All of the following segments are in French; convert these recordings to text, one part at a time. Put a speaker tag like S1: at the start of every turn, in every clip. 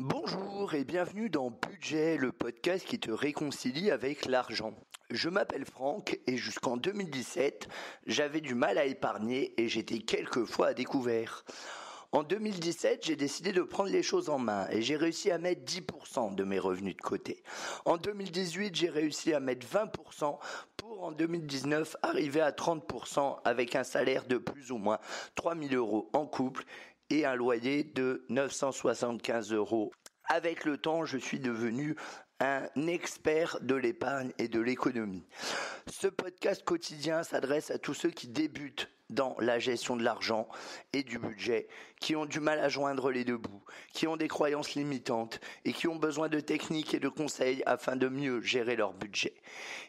S1: Bonjour et bienvenue dans Budget, le podcast qui te réconcilie avec l'argent. Je m'appelle Franck et jusqu'en 2017, j'avais du mal à épargner et j'étais quelquefois à découvert. En 2017, j'ai décidé de prendre les choses en main et j'ai réussi à mettre 10% de mes revenus de côté. En 2018, j'ai réussi à mettre 20% pour en 2019 arriver à 30% avec un salaire de plus ou moins 3 000 € en couple et un loyer de 975 €. Avec le temps, je suis devenu un expert de l'épargne et de l'économie. Ce podcast quotidien s'adresse à tous ceux qui débutent dans la gestion de l'argent et du budget, qui ont du mal à joindre les deux bouts, qui ont des croyances limitantes et qui ont besoin de techniques et de conseils afin de mieux gérer leur budget.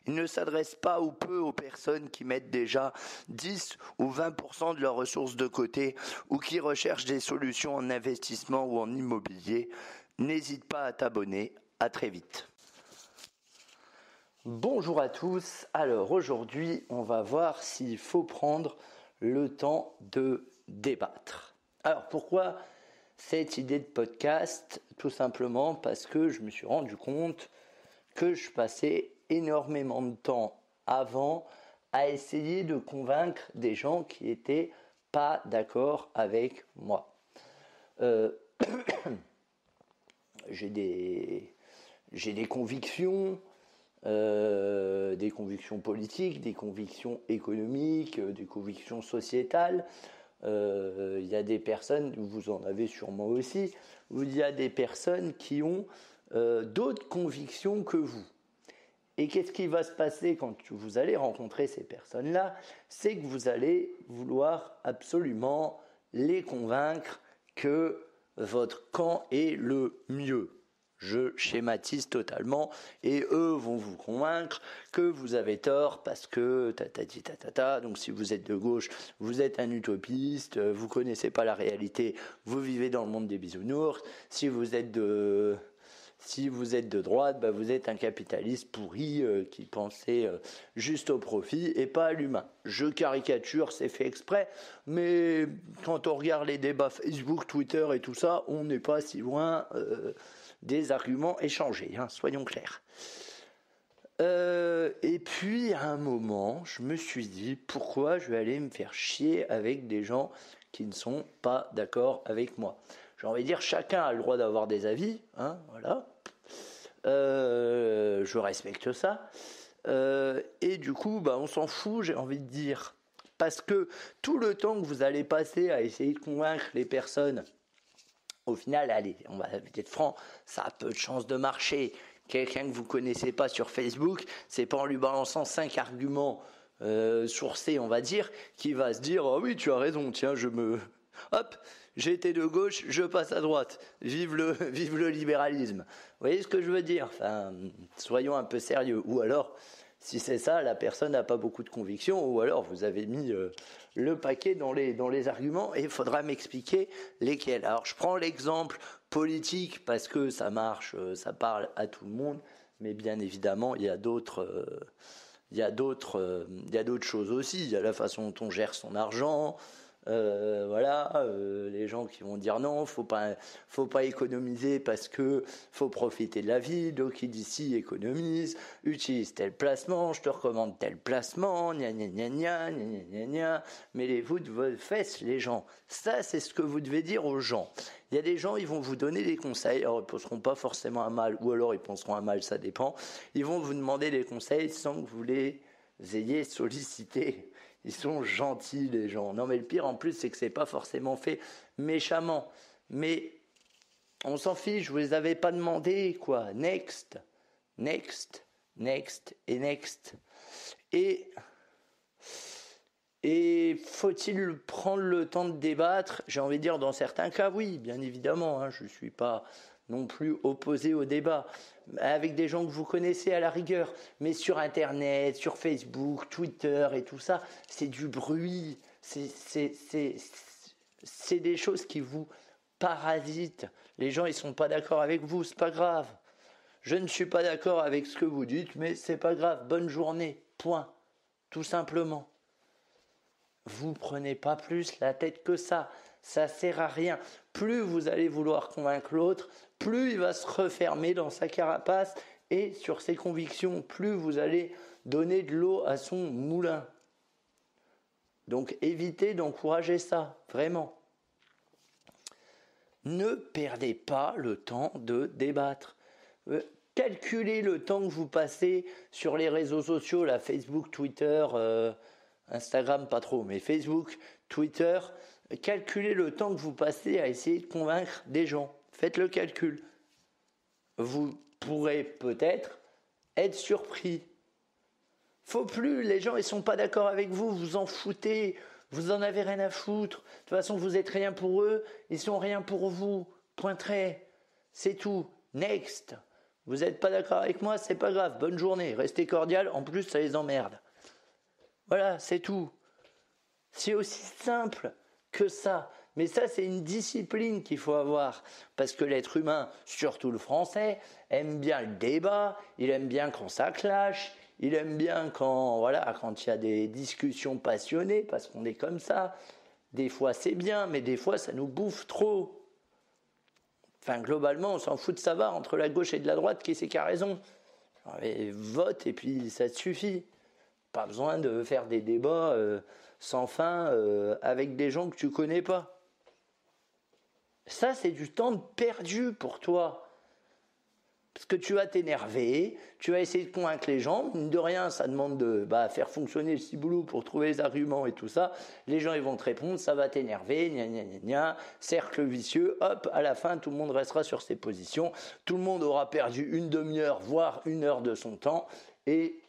S1: Il ne s'adresse pas ou peu aux personnes qui mettent déjà 10 ou 20% de leurs ressources de côté ou qui recherchent des solutions en investissement ou en immobilier. N'hésite pas à t'abonner. À très vite. Bonjour à tous. Alors aujourd'hui, on va voir s'il faut prendre le temps de débattre. Alors pourquoi cette idée de podcast? Tout simplement parce que je me suis rendu compte que je passais énormément de temps avant à essayer de convaincre des gens qui n'étaient pas d'accord avec moi. J'ai des convictions, des convictions politiques, des convictions économiques, des convictions sociétales. Il y a des personnes, vous en avez sûrement aussi, où il y a des personnes qui ont d'autres convictions que vous. Et qu'est-ce qui va se passer quand vous allez rencontrer ces personnes-là? C'est que vous allez vouloir absolument les convaincre que votre camp est le mieux. Je schématise totalement et eux vont vous convaincre que vous avez tort parce que tatati tatata. Donc si vous êtes de gauche, vous êtes un utopiste, vous connaissez pas la réalité, vous vivez dans le monde des bisounours. Si vous êtes de droite, vous êtes un capitaliste pourri qui pensait juste au profit et pas à l'humain. Je caricature, c'est fait exprès, mais quand on regarde les débats Facebook, Twitter et tout ça, on n'est pas si loin des arguments échangés, soyons clairs. Et puis à un moment, je me suis dit, pourquoi je vais aller me faire chier avec des gens qui ne sont pas d'accord avec moi? J'ai envie de dire, chacun a le droit d'avoir des avis, voilà. Je respecte ça. Et du coup, on s'en fout, j'ai envie de dire. Parce que tout le temps que vous allez passer à essayer de convaincre les personnes, au final, allez, on va être franc, ça a peu de chances de marcher. Quelqu'un que vous connaissez pas sur Facebook, c'est pas en lui balançant 5 arguments sourcés, on va dire, qui va se dire, oh oui, tu as raison, tiens, hop, j'étais de gauche, je passe à droite. Vive le libéralisme. Vous voyez ce que je veux dire? Enfin, soyons un peu sérieux. Ou alors, si c'est ça, la personne n'a pas beaucoup de conviction, ou alors vous avez mis le paquet dans les arguments et il faudra m'expliquer lesquels. Alors je prends l'exemple politique parce que ça marche, ça parle à tout le monde, mais bien évidemment il y a d'autres choses aussi. Il y a la façon dont on gère son argent. Les gens qui vont dire non, faut pas économiser parce que faut profiter de la vie. Donc qui dit si économise, utilise tel placement, je te recommande tel placement, gna gna gna gna gna gna gna. Mêlez-vous de vos fesses, les gens. Ça, c'est ce que vous devez dire aux gens. Il y a des gens, ils vont vous donner des conseils, alors ils penseront pas forcément à mal, ou alors ils penseront à mal, ça dépend. Ils vont vous demander des conseils sans que vous les ayez sollicité. Ils sont gentils, les gens. Non, mais le pire en plus, c'est que c'est pas forcément fait méchamment. Mais on s'en fiche, je vous les avais pas demandé, quoi. Next, next, next et next. Et faut-il prendre le temps de débattre? J'ai envie de dire, dans certains cas, oui, bien évidemment. Je suis pas non plus opposé au débat, avec des gens que vous connaissez à la rigueur, mais sur Internet, sur Facebook, Twitter et tout ça, c'est du bruit, c'est des choses qui vous parasitent. Les gens, ils sont pas d'accord avec vous, c'est pas grave. Je ne suis pas d'accord avec ce que vous dites, mais c'est pas grave, bonne journée, point, tout simplement. Vous prenez pas plus la tête que ça sert à rien. plus vous allez vouloir convaincre l'autre, plus il va se refermer dans sa carapace et sur ses convictions, plus vous allez donner de l'eau à son moulin. Donc évitez d'encourager ça, vraiment. Ne perdez pas le temps de débattre. Calculez le temps que vous passez sur les réseaux sociaux, là, Facebook, Twitter, Instagram pas trop, mais Facebook, Twitter. Calculez le temps que vous passez à essayer de convaincre des gens. Faites le calcul. Vous pourrez peut-être être surpris. Faut plus, les gens ils sont pas d'accord avec vous, vous en foutez, vous en avez rien à foutre. De toute façon, vous êtes rien pour eux, ils sont rien pour vous. Point trait. C'est tout. Next. Vous n'êtes pas d'accord avec moi, c'est pas grave. Bonne journée. Restez cordial. En plus, ça les emmerde. Voilà, c'est tout. C'est aussi simple que ça. Mais ça, c'est une discipline qu'il faut avoir. Parce que l'être humain, surtout le français, aime bien le débat. Il aime bien quand ça clash. Il aime bien quand il y a des discussions passionnées, parce qu'on est comme ça. Des fois, c'est bien, mais des fois, ça nous bouffe trop. Enfin, globalement, on s'en fout de savoir entre la gauche et de la droite qui c'est qui a raison. Vote et puis ça te suffit. Pas besoin de faire des débats sans fin avec des gens que tu connais pas. Ça, c'est du temps perdu pour toi. Parce que tu vas t'énerver, tu vas essayer de convaincre les gens. Mine de rien, ça demande de faire fonctionner le ciboulot pour trouver les arguments et tout ça. Les gens, ils vont te répondre, ça va t'énerver, gna gna gna gna, cercle vicieux. Hop, à la fin, tout le monde restera sur ses positions. Tout le monde aura perdu une demi-heure, voire 1 heure de son temps. Et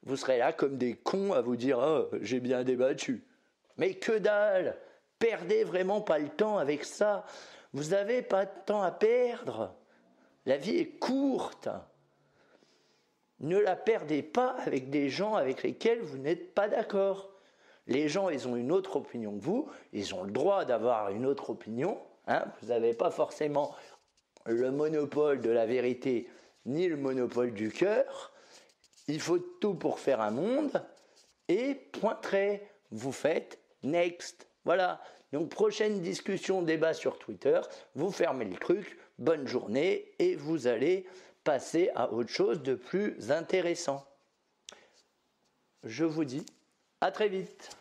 S1: vous serez là comme des cons à vous dire « Oh, j'ai bien débattu ». Mais que dalle! Perdez vraiment pas le temps avec ça. Vous n'avez pas de temps à perdre. La vie est courte. Ne la perdez pas avec des gens avec lesquels vous n'êtes pas d'accord. Les gens, ils ont une autre opinion que vous. Ils ont le droit d'avoir une autre opinion. Vous n'avez pas forcément le monopole de la vérité ni le monopole du cœur. Il faut tout pour faire un monde. Et point trait, vous faites next. Voilà. Donc prochaine discussion, débat sur Twitter. Vous fermez le truc. Bonne journée et vous allez passer à autre chose de plus intéressant. Je vous dis à très vite.